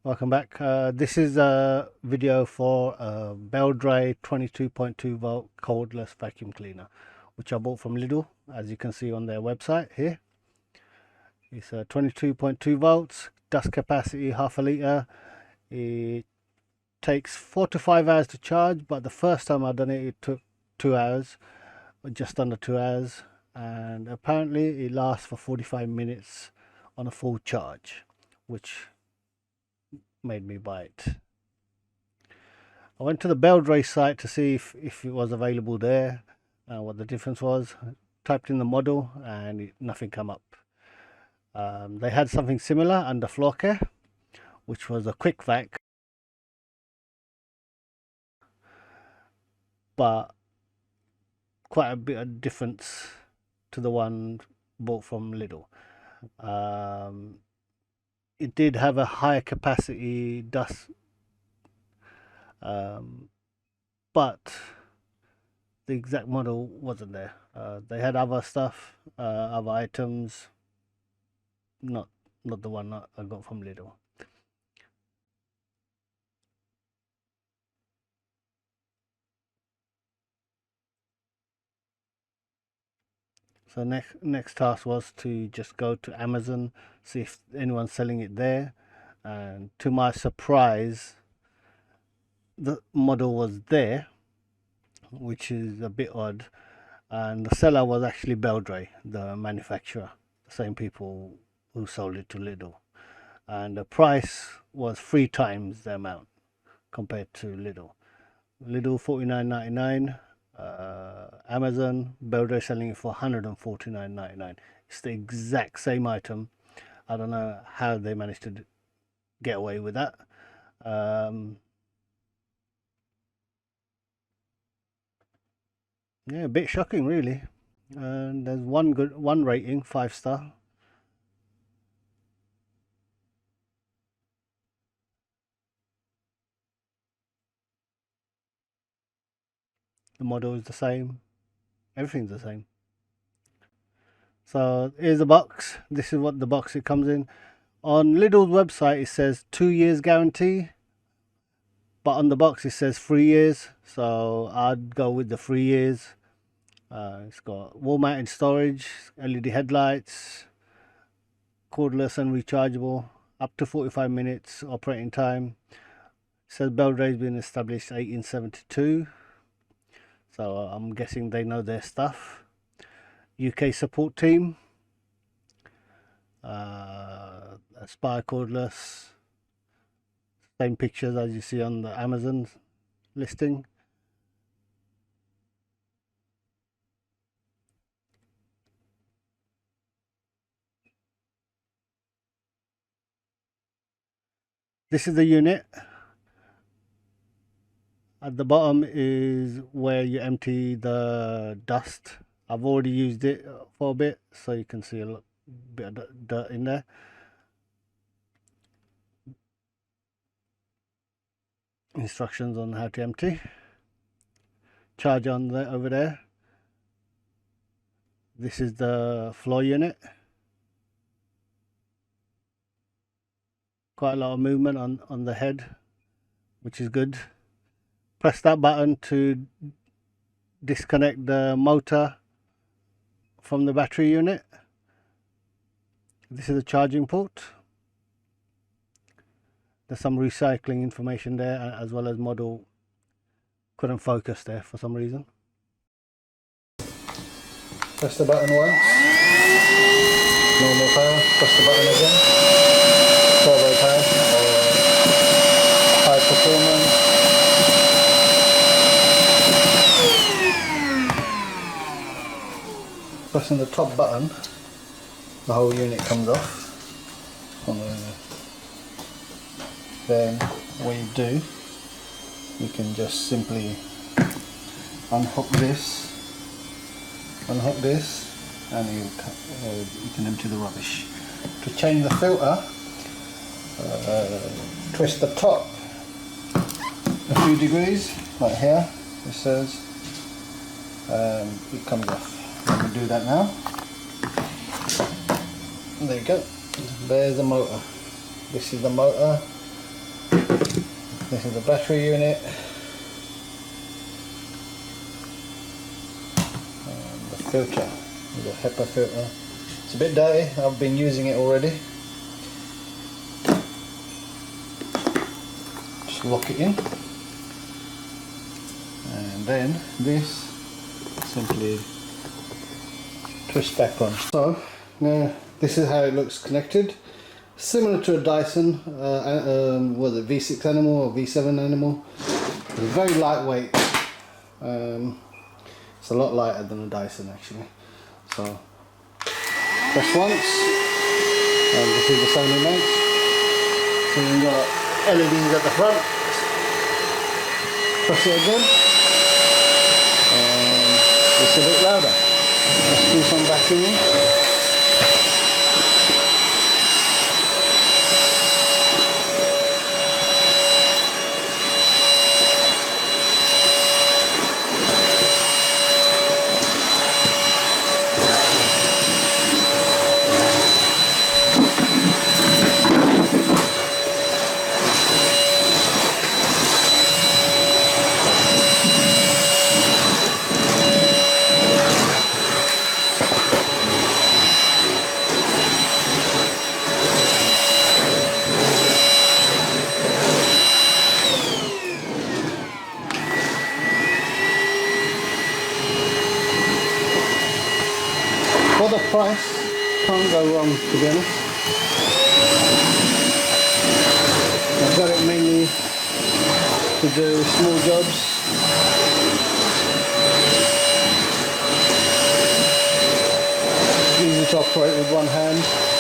Welcome back. This is a video for a Beldray 22.2 volt cordless vacuum cleaner, which I bought from Lidl, as you can see on their website here. It's a 22.2 volts, dust capacity half a litre. It takes 4 to 5 hours to charge, but the first time I done it, it took 2 hours, or just under 2 hours, and apparently it lasts for 45 minutes on a full charge, which made me buy it. I went to the Beldray site to see if it was available there, what the difference was. I typed in the model and nothing come up. They had something similar under floor care, which was a quick vac, but quite a bit of difference to the one bought from Lidl. It did have a higher capacity dust, but the exact model wasn't there. They had other stuff, other items, not the one I got from Lidl. So next task was to just go to Amazon, see if anyone's selling it there, and to my surprise, the model was there, which is a bit odd, and the seller was actually Beldray, the manufacturer, the same people who sold it to Lidl, and the price was 3 times the amount compared to Lidl. Lidl $49.99, Amazon, Beldray selling it for $149.99. It's the exact same item. I don't know how they managed to get away with that. Yeah, a bit shocking really. And there's one rating, 5-star. The model is the same, everything's the same. So here's the box. This is what the box it comes in. On Lidl's website it says 2 years guarantee, but on the box it says 3 years, so I'd go with the 3 years. It's got wall mounted storage, LED headlights, cordless and rechargeable, up to 45 minutes operating time. It says Beldray's been established 1872, so I'm guessing they know their stuff. UK support team, Aspire cordless, same pictures as you see on the Amazon listing. This is the unit. At the bottom is where you empty the dust. I've already used it for a bit, so you can see a bit of dirt in there. Instructions on how to empty. Charge on there, over there. This is the floor unit. Quite a lot of movement on the head, which is good. Press that button to disconnect the motor from the battery unit. This is a charging port. There's some recycling information there, as well as model. Couldn't focus there for some reason. Press the button once, normal power. Press the button again, turbo power or high performance. Pressing the top button, the whole unit comes off. Then what you do, you can just simply unhook this, and you can empty the rubbish. To change the filter, twist the top a few degrees, like here it says, and it comes off. Let me do that now. There you go. There's the motor. This is the motor. This is the battery unit. And the filter, the HEPA filter. It's a bit dirty, I've been using it already. Just lock it in. And then this simply twist back on. So now this is how it looks connected. Similar to a Dyson, was it V6 Animal or V7 Animal? It's very lightweight. It's a lot lighter than a Dyson actually. So press once, and this is the sounding notes. So you've got LEDs at the front. Press it again, and it's a bit louder. Let's do some vacuuming. For the price, can't go wrong, to be honest. I've got it mainly to do small jobs. Easy to operate with one hand.